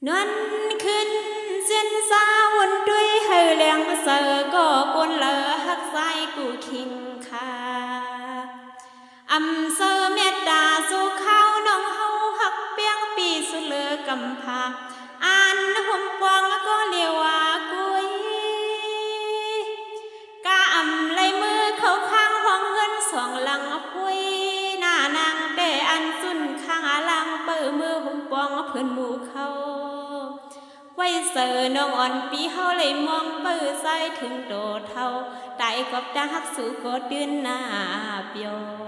นวลขึ้นเส้นสาวนด้วยเฮเลียงเสอก็กวนเลอหักใจกูคิงค่ะอำเสอเมตตาสู่เขาน้องเฮาหักเปียงปีสุเลอกำพาอ่านหุ่มปองแล้วก็เลียวว่ากุยกะอำเลยมือเขาข้างห้องเงินสองหลังพุยหน้านางเดอันสุนข้างหลังเปิดมือหุ่มปองเพื่อนหมู่เขาไว้เสือน้องอ่อนปีเฮาเลยมองเปิดใส่ถึงโดดเท่าได้กบดาหักสู่กดดืนหน้าเปียว